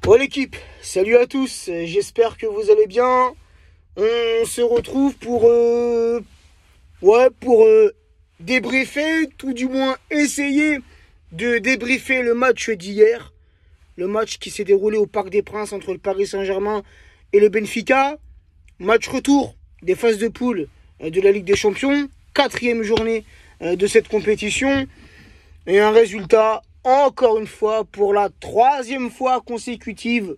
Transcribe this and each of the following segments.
Bon l'équipe, salut à tous, j'espère que vous allez bien. On se retrouve pour débriefer, tout du moins essayer de débriefer le match d'hier. Le match qui s'est déroulé au Parc des Princes entre le Paris Saint-Germain et le Benfica. Match retour des phases de poule de la Ligue des Champions. 4e journée de cette compétition. Et un résultat, encore une fois, pour la 3e fois consécutive.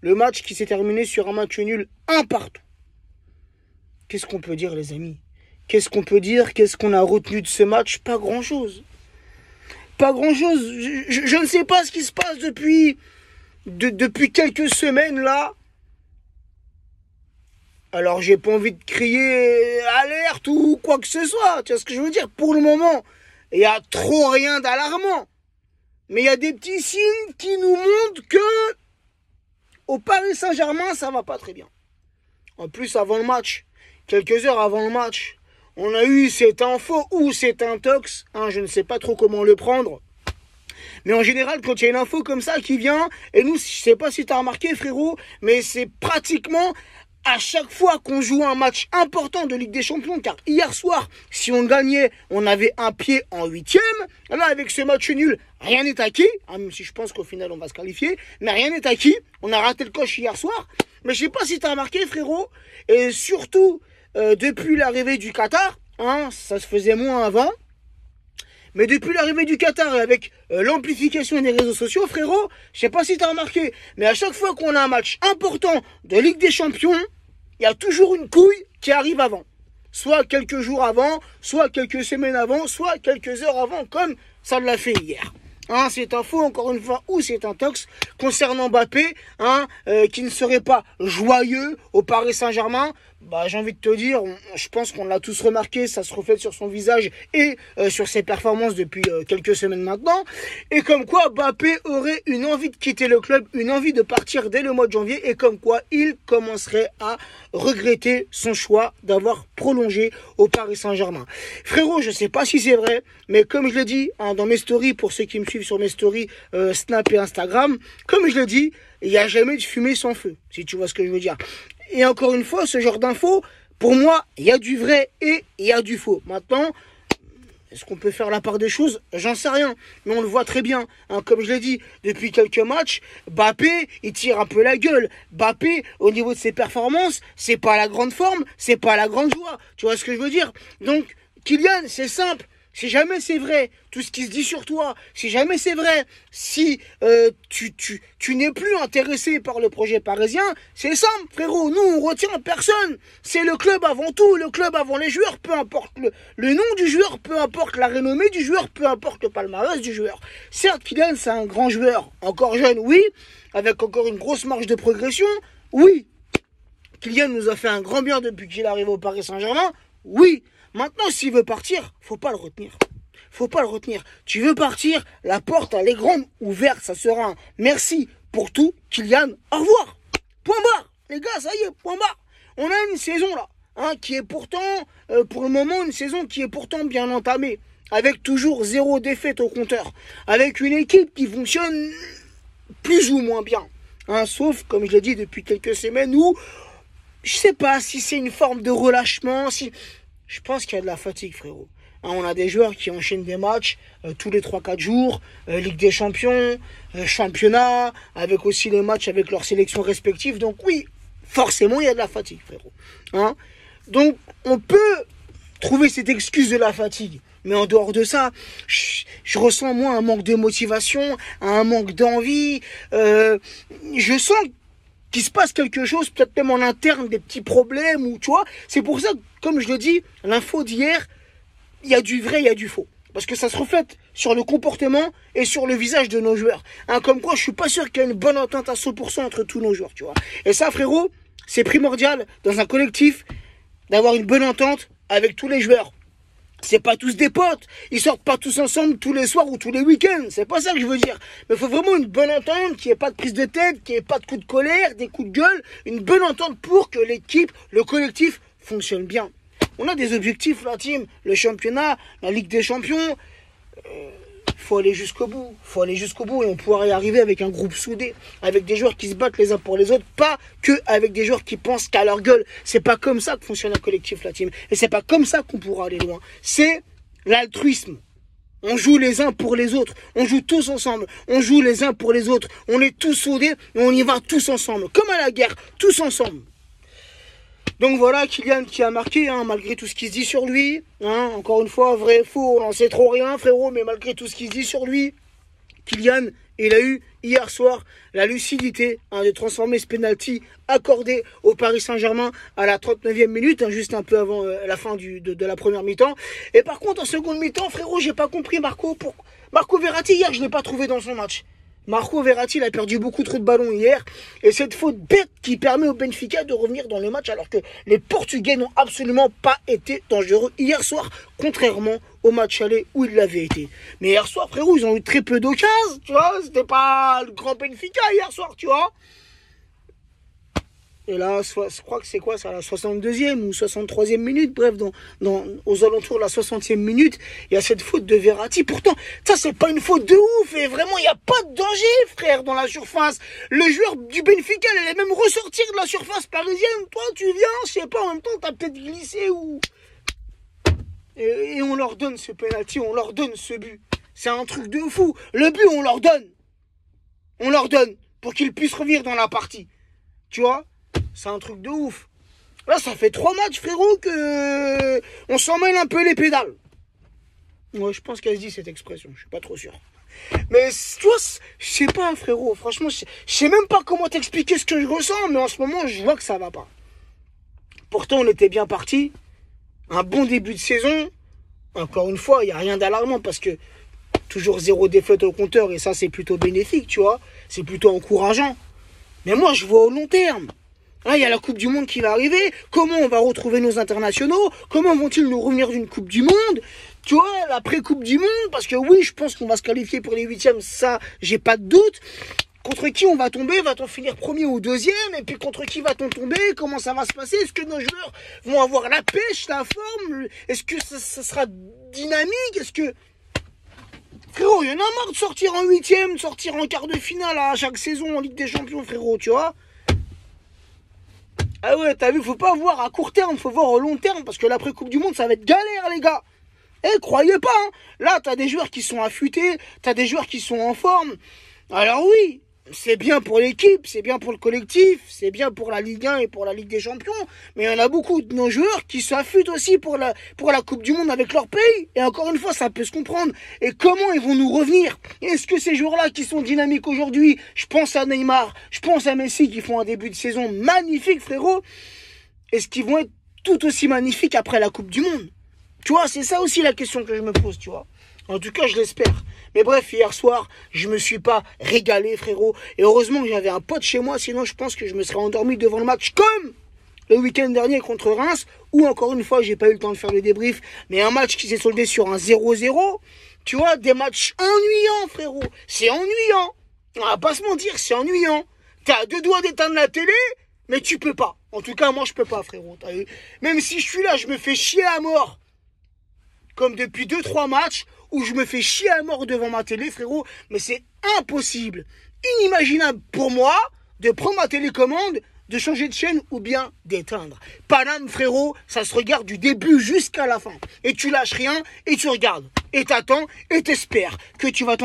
Le match qui s'est terminé sur un match nul 1-1. Qu'est-ce qu'on peut dire, les amis? Qu'est-ce qu'on peut dire? Qu'est-ce qu'on a retenu de ce match? Pas grand-chose. Pas grand-chose. Je ne sais pas ce qui se passe depuis quelques semaines, là. Alors, j'ai pas envie de crier alerte ou quoi que ce soit. Tu vois ce que je veux dire? Pour le moment, il n'y a trop rien d'alarmant. Mais il y a des petits signes qui nous montrent que au Paris Saint-Germain, ça va pas très bien. En plus, avant le match, quelques heures avant le match, on a eu cette info ou cet intox. Je ne sais pas trop comment le prendre. Mais en général, quand il y a une info comme ça qui vient, et nous, je sais pas si tu as remarqué, frérot, mais c'est pratiquement à chaque fois qu'on joue un match important de Ligue des Champions, car hier soir, si on gagnait, on avait un pied en 8e. Là, avec ce match nul, rien n'est acquis, même si je pense qu'au final, on va se qualifier, mais rien n'est acquis. On a raté le coche hier soir. Mais je sais pas si tu as remarqué, frérot, et surtout, depuis l'arrivée du Qatar, ça se faisait moins avant, mais depuis l'arrivée du Qatar et avec l'amplification des réseaux sociaux, frérot, je sais pas si tu as remarqué, mais à chaque fois qu'on a un match important de Ligue des Champions, il y a toujours une couille qui arrive avant. Soit quelques jours avant, soit quelques semaines avant, soit quelques heures avant, comme ça l'a fait hier. C'est info, encore une fois, ou c'est un tox concernant Mbappé, qui ne serait pas joyeux au Paris Saint-Germain. J'ai envie de te dire, je pense qu'on l'a tous remarqué, ça se reflète sur son visage et sur ses performances depuis quelques semaines maintenant. Et comme quoi, Mbappé aurait une envie de quitter le club, une envie de partir dès le mois de janvier, et comme quoi il commencerait à regretter son choix d'avoir prolongé au Paris Saint-Germain. Frérot, je sais pas si c'est vrai, mais comme je l'ai dit dans mes stories, pour ceux qui me suivent sur mes stories Snap et Instagram, comme je l'ai dit, il n'y a jamais de fumée sans feu, si tu vois ce que je veux dire. Et encore une fois, ce genre d'infos, pour moi, il y a du vrai et il y a du faux. Maintenant, est-ce qu'on peut faire la part des choses? J'en sais rien. Mais on le voit très bien. Comme je l'ai dit, depuis quelques matchs, Mbappé, il tire un peu la gueule. Mbappé, au niveau de ses performances, c'est pas la grande forme, c'est pas la grande joie. Tu vois ce que je veux dire? Donc, Kylian, c'est simple. Si jamais c'est vrai, tout ce qui se dit sur toi, si jamais c'est vrai, si tu n'es plus intéressé par le projet parisien, c'est simple, frérot. Nous, on retient personne. C'est le club avant tout, le club avant les joueurs, peu importe le nom du joueur, peu importe la renommée du joueur, peu importe le palmarès du joueur. Certes, Kylian, c'est un grand joueur, encore jeune, oui, avec encore une grosse marge de progression, oui. Kylian nous a fait un grand bien depuis qu'il est arrivé au Paris Saint-Germain, oui. Maintenant, s'il veut partir, faut pas le retenir. Faut pas le retenir. Tu veux partir, la porte, elle est grande, ouverte, ça sera un merci pour tout, Kylian, au revoir. Point barre. Les gars, ça y est, point barre. On a une saison là, qui est pourtant, pour le moment, une saison qui est pourtant bien entamée, avec toujours 0 défaite au compteur, avec une équipe qui fonctionne plus ou moins bien. Sauf, comme je l'ai dit depuis quelques semaines, où je sais pas si c'est une forme de relâchement, si... Je pense qu'il y a de la fatigue, frérot. On a des joueurs qui enchaînent des matchs tous les 3-4 jours, Ligue des Champions, championnat, avec aussi les matchs avec leurs sélections respectives. Donc oui, forcément, il y a de la fatigue, frérot. Donc, on peut trouver cette excuse de la fatigue. Mais en dehors de ça, je ressens, moi, un manque de motivation, un manque d'envie. Je sens qu'il se passe quelque chose, peut-être même en interne, des petits problèmes, ou tu vois. C'est pour ça que, comme je le dis, l'info d'hier, il y a du vrai, il y a du faux. Parce que ça se reflète sur le comportement et sur le visage de nos joueurs. Comme quoi, je suis pas sûr qu'il y ait une bonne entente à 100% entre tous nos joueurs, tu vois. Et ça, frérot, c'est primordial dans un collectif d'avoir une bonne entente avec tous les joueurs. C'est pas tous des potes, ils sortent pas tous ensemble tous les soirs ou tous les week-ends, c'est pas ça que je veux dire. Mais il faut vraiment une bonne entente, qu'il n'y ait pas de prise de tête, qu'il n'y ait pas de coups de colère, des coups de gueule, une bonne entente pour que l'équipe, le collectif fonctionne bien. On a des objectifs, la team, le championnat, la Ligue des Champions. faut aller jusqu'au bout. Faut aller jusqu'au bout et on pourra y arriver avec un groupe soudé, avec des joueurs qui se battent les uns pour les autres, pas que avec des joueurs qui pensent qu'à leur gueule. C'est pas comme ça que fonctionne un collectif, la team. Et c'est pas comme ça qu'on pourra aller loin. C'est l'altruisme. On joue les uns pour les autres. On joue tous ensemble. On joue les uns pour les autres. On est tous soudés et on y va tous ensemble. Comme à la guerre, tous ensemble. Donc voilà, Kylian qui a marqué, hein, malgré tout ce qui se dit sur lui. Hein, encore une fois, vrai, faux, on n'en sait trop rien, frérot, mais malgré tout ce qui se dit sur lui, Kylian, il a eu hier soir la lucidité de transformer ce penalty accordé au Paris Saint-Germain à la 39e minute, hein, juste un peu avant la fin de la première mi-temps. Et par contre, en seconde mi-temps, frérot, j'ai pas compris Marco Verratti, hier, je ne l'ai pas trouvé dans son match. Marco Verratti, il a perdu beaucoup trop de ballons hier. Et cette faute bête qui permet au Benfica de revenir dans le match alors que les Portugais n'ont absolument pas été dangereux hier soir, contrairement au match aller où ils l'avaient été. Mais hier soir, frérot, ils ont eu très peu d'occasions, tu vois. C'était pas le grand Benfica hier soir, tu vois. Et là, je crois que c'est quoi ça, la 62e ou 63e minute, bref, aux alentours de la 60e minute, il y a cette faute de Verratti. Pourtant, ça, c'est pas une faute de ouf, et vraiment, il n'y a pas de danger, frère, dans la surface. Le joueur du Benfica, il allait même ressortir de la surface parisienne. Toi, tu viens, je sais pas, en même temps, t'as peut-être glissé ou... Et on leur donne ce penalty, on leur donne ce but. C'est un truc de fou. Le but, on leur donne. On leur donne, pour qu'ils puissent revenir dans la partie. Tu vois ? C'est un truc de ouf. Là, ça fait 3 matchs, frérot, que on s'en mêle un peu les pédales. Ouais, je pense qu'elle se dit cette expression. Je suis pas trop sûr. Mais tu vois, je sais pas, frérot. Franchement, je sais même pas comment t'expliquer ce que je ressens. Mais en ce moment, je vois que ça va pas. Pourtant, on était bien parti. Un bon début de saison. Encore une fois, il n'y a rien d'alarmant parce que toujours 0 défaite au compteur. Et ça, c'est plutôt bénéfique, tu vois. C'est plutôt encourageant. Mais moi, je vois au long terme. Là, il y a la Coupe du Monde qui va arriver. Comment on va retrouver nos internationaux? Comment vont-ils nous revenir d'une Coupe du Monde? Tu vois, l'après-Coupe du Monde, parce que oui, je pense qu'on va se qualifier pour les 8e, ça, j'ai pas de doute. Contre qui on va tomber? Va-t-on finir premier ou deuxième? Et puis contre qui va-t-on tomber? Comment ça va se passer? Est-ce que nos joueurs vont avoir la pêche, la forme? Est-ce que ça sera dynamique? Est-ce que... Frérot, il y en a marre de sortir en 8e, de sortir en quart de finale à chaque saison en Ligue des Champions, frérot, tu vois? Ah ouais, t'as vu, faut pas voir à court terme, faut voir au long terme, parce que l'après-Coupe du Monde, ça va être galère, les gars. Eh, croyez pas, hein. Là, t'as des joueurs qui sont affûtés, t'as des joueurs qui sont en forme. Alors oui, c'est bien pour l'équipe, c'est bien pour le collectif, c'est bien pour la Ligue 1 et pour la Ligue des Champions, mais il y en a beaucoup de nos joueurs qui s'affûtent aussi pour la Coupe du Monde avec leur pays. Et encore une fois, ça peut se comprendre. Et comment ils vont nous revenir? Est-ce que ces joueurs-là qui sont dynamiques aujourd'hui, je pense à Neymar, je pense à Messi qui font un début de saison magnifique, frérot, est-ce qu'ils vont être tout aussi magnifiques après la Coupe du Monde? Tu vois, c'est ça aussi la question que je me pose, tu vois. En tout cas, je l'espère. Mais bref, hier soir, je me suis pas régalé, frérot. Et heureusement que j'avais un pote chez moi, sinon je pense que je me serais endormi devant le match comme le week-end dernier contre Reims, où encore une fois, j'ai pas eu le temps de faire le débrief, mais un match qui s'est soldé sur un 0-0. Tu vois, des matchs ennuyants, frérot. C'est ennuyant. On va pas se mentir, c'est ennuyant. T'as à 2 doigts d'éteindre la télé, mais tu peux pas. En tout cas, moi, je peux pas, frérot. Même si je suis là, je me fais chier à mort. Comme depuis 2-3 matchs où je me fais chier à mort devant ma télé, frérot. Mais c'est impossible, inimaginable pour moi de prendre ma télécommande, de changer de chaîne ou bien d'éteindre. Paname, frérot, ça se regarde du début jusqu'à la fin. Et tu lâches rien et tu regardes. Et t'attends et t'espères que tu vas t'en